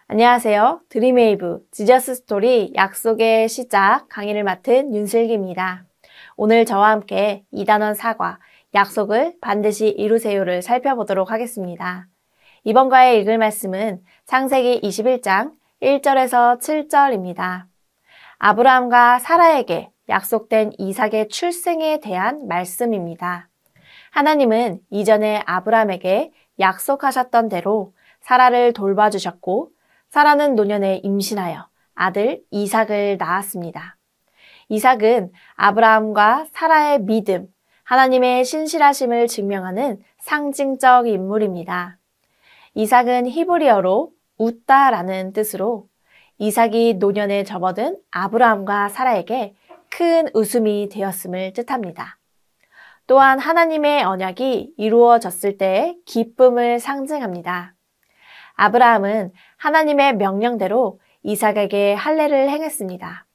안녕하세요. 드림웨이브 지저스 스토리 약속의 시작 강의를 맡은 윤슬기입니다. 오늘 저와 함께 2단원 사과, 약속을 반드시 이루세요를 살펴보도록 하겠습니다. 이번 과에 읽을 말씀은 창세기 21장 1절에서 7절입니다. 아브라함과 사라에게 약속된 이삭의 출생에 대한 말씀입니다. 하나님은 이전에 아브라함에게 약속하셨던 대로 사라를 돌봐주셨고 사라는 노년에 임신하여 아들 이삭을 낳았습니다. 이삭은 아브라함과 사라의 믿음, 하나님의 신실하심을 증명하는 상징적 인물입니다. 이삭은 히브리어로 웃다라는 뜻으로 이삭이 노년에 접어든 아브라함과 사라에게 큰 웃음이 되었음을 뜻합니다. 또한 하나님의 언약이 이루어졌을 때의 기쁨을 상징합니다. 아브라함은 하나님의 명령대로 이삭에게 할례를 행했습니다.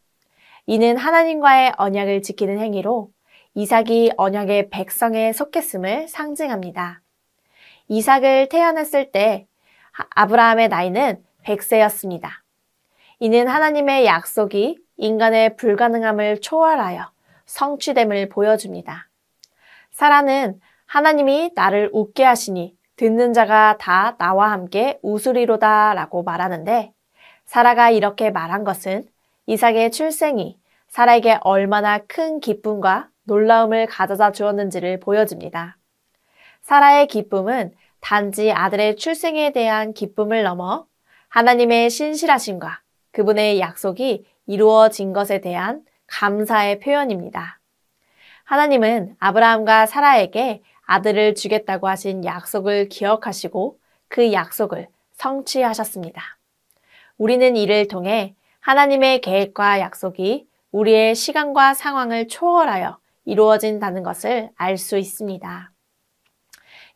이는 하나님과의 언약을 지키는 행위로 이삭이 언약의 백성에 속했음을 상징합니다. 이삭을 태어났을 때 아브라함의 나이는 100세였습니다. 이는 하나님의 약속이 인간의 불가능함을 초월하여 성취됨을 보여줍니다. 사라는 하나님이 나를 웃게 하시니 듣는 자가 다 나와 함께 웃으리로다 라고 말하는데 사라가 이렇게 말한 것은 이삭의 출생이 사라에게 얼마나 큰 기쁨과 놀라움을 가져다 주었는지를 보여줍니다. 사라의 기쁨은 단지 아들의 출생에 대한 기쁨을 넘어 하나님의 신실하심과 그분의 약속이 이루어진 것에 대한 감사의 표현입니다. 하나님은 아브라함과 사라에게 아들을 주겠다고 하신 약속을 기억하시고 그 약속을 성취하셨습니다. 우리는 이를 통해 하나님의 계획과 약속이 우리의 시간과 상황을 초월하여 이루어진다는 것을 알 수 있습니다.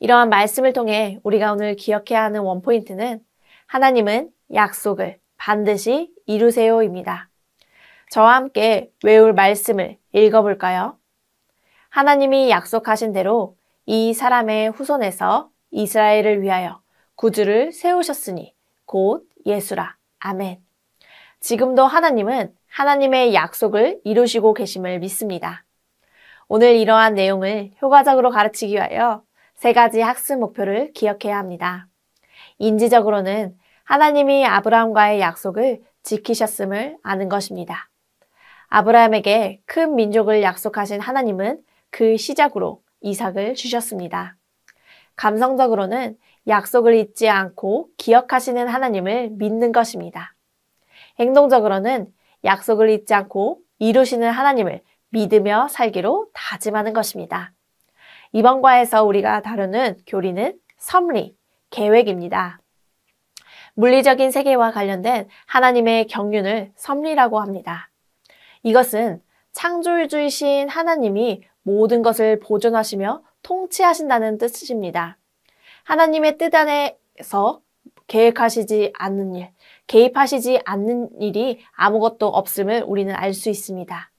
이러한 말씀을 통해 우리가 오늘 기억해야 하는 원포인트는 하나님은 약속을 반드시 이루세요입니다. 저와 함께 외울 말씀을 읽어볼까요? 하나님이 약속하신 대로 이 사람의 후손에서 이스라엘을 위하여 구주를 세우셨으니 곧 예수라. 아멘. 지금도 하나님은 하나님의 약속을 이루시고 계심을 믿습니다. 오늘 이러한 내용을 효과적으로 가르치기 위하여 3가지 학습 목표를 기억해야 합니다. 인지적으로는 하나님이 아브라함과의 약속을 지키셨음을 아는 것입니다. 아브라함에게 큰 민족을 약속하신 하나님은 그 시작으로 이삭을 주셨습니다. 감성적으로는 약속을 잊지 않고 기억하시는 하나님을 믿는 것입니다. 행동적으로는 약속을 잊지 않고 이루시는 하나님을 믿으며 살기로 다짐하는 것입니다. 이번 과에서 우리가 다루는 교리는 섭리, 계획입니다. 물리적인 세계와 관련된 하나님의 경륜을 섭리라고 합니다. 이것은 창조주이신 하나님이 모든 것을 보존하시며 통치하신다는 뜻입니다. 하나님의 뜻 안에서 계획하시지 않는 일, 개입하시지 않는 일이 아무것도 없음을 우리는 알 수 있습니다.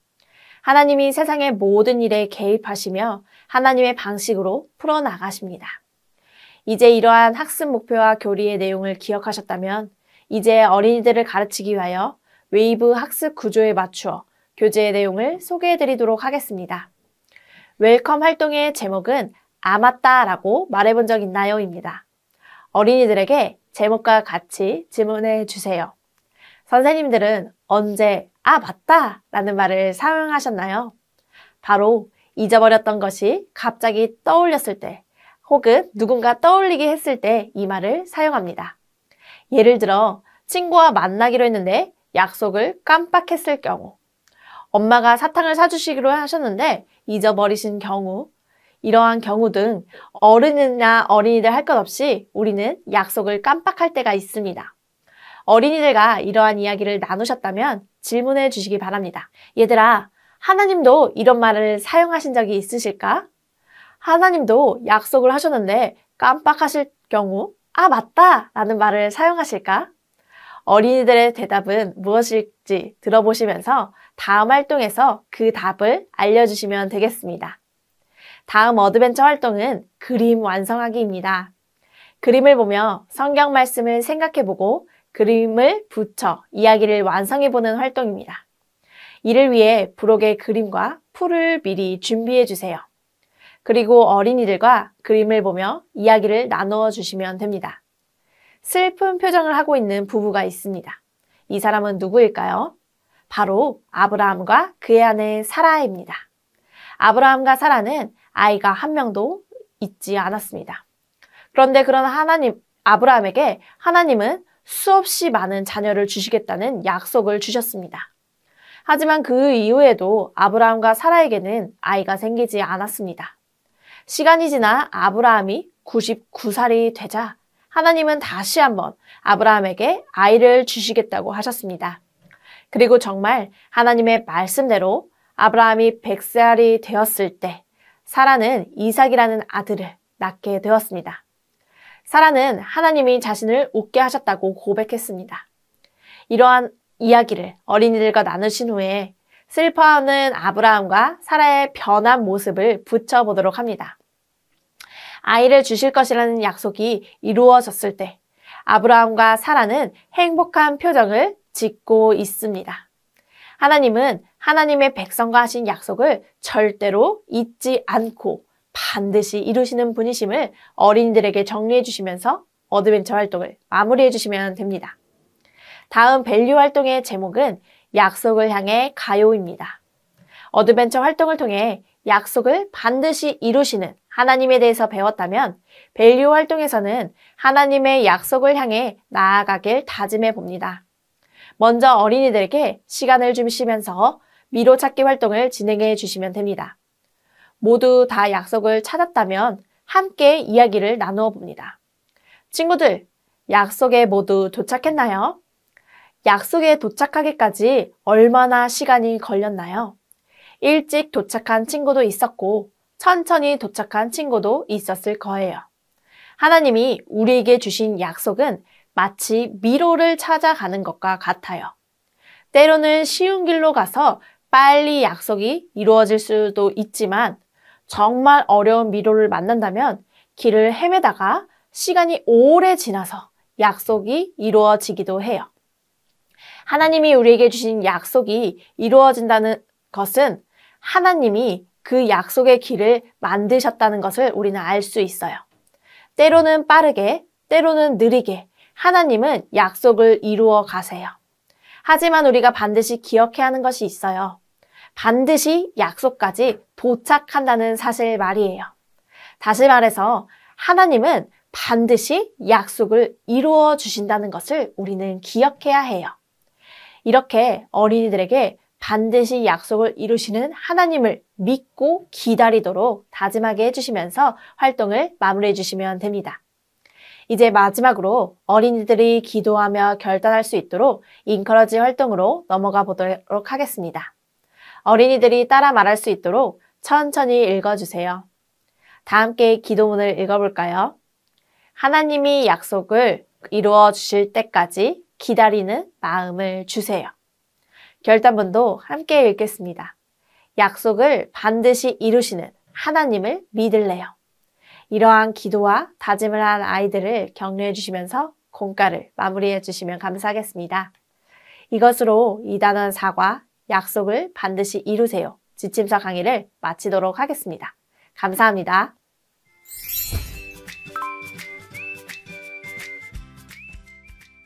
하나님이 세상의 모든 일에 개입하시며 하나님의 방식으로 풀어나가십니다. 이제 이러한 학습 목표와 교리의 내용을 기억하셨다면 이제 어린이들을 가르치기 위하여 웨이브 학습 구조에 맞추어 교재의 내용을 소개해드리도록 하겠습니다. 웰컴 활동의 제목은 아 맞다 라고 말해본 적 있나요? 입니다. 어린이들에게 제목과 같이 질문해 주세요. 선생님들은 언제 아 맞다 라는 말을 사용하셨나요? 바로 잊어버렸던 것이 갑자기 떠올렸을 때 혹은 누군가 떠올리게 했을 때 이 말을 사용합니다. 예를 들어 친구와 만나기로 했는데 약속을 깜빡했을 경우, 엄마가 사탕을 사주시기로 하셨는데 잊어버리신 경우, 이러한 경우 등 어른이나 어린이들 할 것 없이 우리는 약속을 깜빡할 때가 있습니다. 어린이들과 이러한 이야기를 나누셨다면 질문해 주시기 바랍니다. 얘들아, 하나님도 이런 말을 사용하신 적이 있으실까? 하나님도 약속을 하셨는데 깜빡하실 경우 아 맞다 라는 말을 사용하실까? 어린이들의 대답은 무엇일지 들어보시면서 다음 활동에서 그 답을 알려주시면 되겠습니다. 다음 어드벤처 활동은 그림 완성하기입니다. 그림을 보며 성경 말씀을 생각해보고 그림을 붙여 이야기를 완성해보는 활동입니다. 이를 위해 부록의 그림과 풀을 미리 준비해 주세요. 그리고 어린이들과 그림을 보며 이야기를 나누어 주시면 됩니다. 슬픈 표정을 하고 있는 부부가 있습니다. 이 사람은 누구일까요? 바로 아브라함과 그의 아내 사라입니다. 아브라함과 사라는 아이가 한 명도 있지 않았습니다. 그런데 그런 아브라함에게 하나님은 수없이 많은 자녀를 주시겠다는 약속을 주셨습니다. 하지만 그 이후에도 아브라함과 사라에게는 아이가 생기지 않았습니다. 시간이 지나 아브라함이 99살이 되자 하나님은 다시 한번 아브라함에게 아이를 주시겠다고 하셨습니다. 그리고 정말 하나님의 말씀대로 아브라함이 100살이 되었을 때 사라는 이삭이라는 아들을 낳게 되었습니다. 사라는 하나님이 자신을 웃게 하셨다고 고백했습니다. 이러한 이야기를 어린이들과 나누신 후에 슬퍼하는 아브라함과 사라의 변한 모습을 붙여보도록 합니다. 아이를 주실 것이라는 약속이 이루어졌을 때 아브라함과 사라는 행복한 표정을 짓고 있습니다. 하나님은 하나님의 백성과 하신 약속을 절대로 잊지 않고 반드시 이루시는 분이심을 어린이들에게 정리해 주시면서 어드벤처 활동을 마무리해 주시면 됩니다. 다음 밸류 활동의 제목은 약속을 향해 가요입니다. 어드벤처 활동을 통해 약속을 반드시 이루시는 하나님에 대해서 배웠다면 밸류 활동에서는 하나님의 약속을 향해 나아가길 다짐해 봅니다. 먼저 어린이들에게 시간을 주시면서 미로 찾기 활동을 진행해 주시면 됩니다. 모두 다 약속을 찾았다면 함께 이야기를 나누어 봅니다. 친구들, 약속에 모두 도착했나요? 약속에 도착하기까지 얼마나 시간이 걸렸나요? 일찍 도착한 친구도 있었고 천천히 도착한 친구도 있었을 거예요. 하나님이 우리에게 주신 약속은 마치 미로를 찾아가는 것과 같아요. 때로는 쉬운 길로 가서 빨리 약속이 이루어질 수도 있지만 정말 어려운 미로를 만난다면 길을 헤매다가 시간이 오래 지나서 약속이 이루어지기도 해요. 하나님이 우리에게 주신 약속이 이루어진다는 것은 하나님이 그 약속의 길을 만드셨다는 것을 우리는 알 수 있어요. 때로는 빠르게, 때로는 느리게 하나님은 약속을 이루어 가세요. 하지만 우리가 반드시 기억해야 하는 것이 있어요. 반드시 약속까지 도착한다는 사실 말이에요. 다시 말해서 하나님은 반드시 약속을 이루어 주신다는 것을 우리는 기억해야 해요. 이렇게 어린이들에게 반드시 약속을 이루시는 하나님을 믿고 기다리도록 다짐하게 해주시면서 활동을 마무리해 주시면 됩니다. 이제 마지막으로 어린이들이 기도하며 결단할 수 있도록 인커러지 활동으로 넘어가 보도록 하겠습니다. 어린이들이 따라 말할 수 있도록 천천히 읽어주세요. 다 함께 기도문을 읽어볼까요? 하나님이 약속을 이루어 주실 때까지 기다리는 마음을 주세요. 결단문도 함께 읽겠습니다. 약속을 반드시 이루시는 하나님을 믿을래요. 이러한 기도와 다짐을 한 아이들을 격려해 주시면서 공과를 마무리해 주시면 감사하겠습니다. 이것으로 2단원 4과 약속을 반드시 이루세요. 지침서 강의를 마치도록 하겠습니다. 감사합니다.